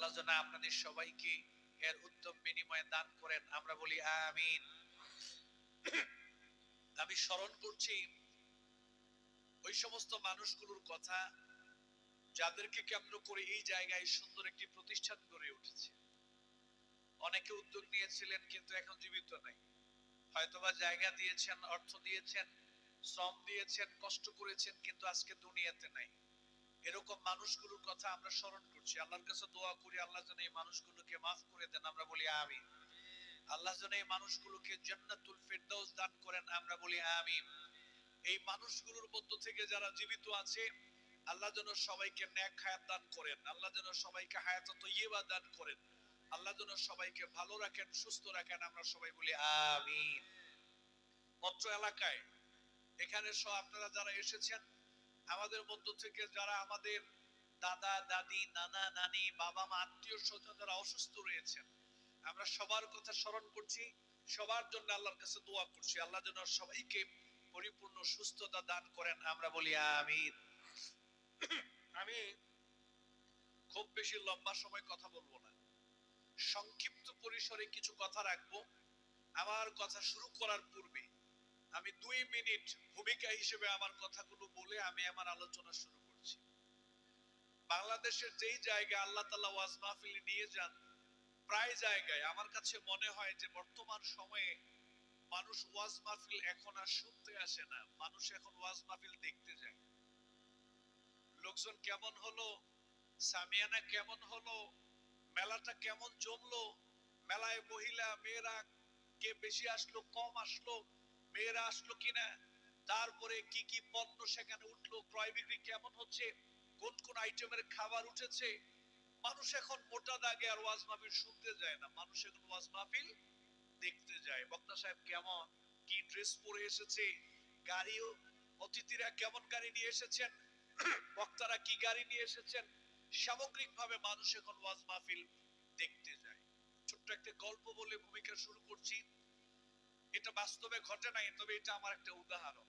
আল্লাহ যেন আপনাদের সবাইকে এর উত্তম বিনিময়ে দান করেন, আমরা বলি আমিন। আমি স্মরণ করছি ওই সমস্ত মানুষগুলোর কথা যাদেরকে কেন্দ্র করে এই জায়গায় সুন্দর একটি প্রতিষ্ঠান গড়ে উঠেছে। অনেকে উদ্যোগ নিয়েছিলেন কিন্তু এখন জীবিত নাই, হয়তোবা জায়গা দিয়েছেন, অর্থ দিয়েছেন, শ্রম দিয়েছেন, কষ্ট করেছেন, কিন্তু আজকে দুনিয়াতে নাই। এরকম মানুষগুলোর কথা আমরা স্মরণ করছি, আল্লাহর কাছে দোয়া করি আল্লাহ যেন এই মানুষগুলোকে মাফ করে দেন, আমরা বলি আমিন। আল্লাহ যেন এই মানুষগুলোকে জান্নাতুল ফেরদাউস দান করেন, আমরা বলি আমিন। এই মানুষগুলোর মধ্য থেকে যারা জীবিত আছে আল্লাহ যেন সবাইকে নেক হায়াত দান করেন, আল্লাহ যেন সবাইকে হায়াত তৈয়্যিবা দান করেন, আল্লাহ যেন সবাইকে ভালো রাখেন, সুস্থ রাখেন, আমরা সবাই বলি আমিন। অত্র এলাকায় এখানে সব আপনারা যারা এসেছেন, আমাদের মধ্য থেকে যারা আমাদের দাদা দাদি, নানা নানি, বাবা মা, আত্মীয় স্বজন যারা অসুস্থ রয়েছেন, আমরা সবার কথা স্মরণ করছি, সবার জন্য আল্লাহর কাছে দোয়া করছি, আল্লাহ যেন সবাইকে পরিপূর্ণ সুস্থতা দান করেন, আমরা বলি আমিন। আমি খুব বেশি লম্বা সময় কথা বলবো না, সংক্ষিপ্ত পরিসরে কিছু কথা রাখবো। আমার কথা শুরু করার পূর্বে আমি 2 মিনিট ভূমিকা হিসেবে আমার কথাগুলো বলে আমি আমার আলোচনা শুরু করছি। বাংলাদেশের যেই জায়গায় আল্লাহ তাআলা ওয়াজ মাহফিল নিয়ে যান, প্রায় জায়গায় আমার কাছে মনে হয় যে বর্তমান সময়ে মানুষ ওয়াজ মাহফিল এখন আর শুনতে আসে না, মানুষ এখন ওয়াজ মাহফিল দেখতে যায়। লোকজন কেমন হলো, সামিয়ানা কেমন হলো, মেলাটা কেমন জমলো, মেলায় মহিলা মেয়েরা কে বেশি আসলো কম আসলো, মেয়েরা আসলো কিনা, তারপরে কি কি পণ্য সেখানে উঠলো, ক্রয় বিক্রি কেমন হচ্ছে, কোন কোন আইটেমের খাবার উঠেছে। মানুষ এখন মোটা দাগে আর ওয়াজ মাহফিল শুনতে যায় না, মানুষ এখন ওয়াজ মাহফিল দেখতে যায়। বক্তা সাহেব কেমন, কি ড্রেস পরে এসেছে, গাড়িও, অতিথিরা কেমন গাড়ি নিয়ে এসেছেন, বক্তারা কি গাড়ি নিয়ে এসেছেন, সামগ্রিকভাবে মানুষ এখন ওয়াজ মাহফিল দেখতে যায়। ছোট্ট একটা গল্প বলে ভূমিকা শুরু করছি। এটা বাস্তবে ঘটে নাই, তবে এটা আমার একটা উদাহরণ।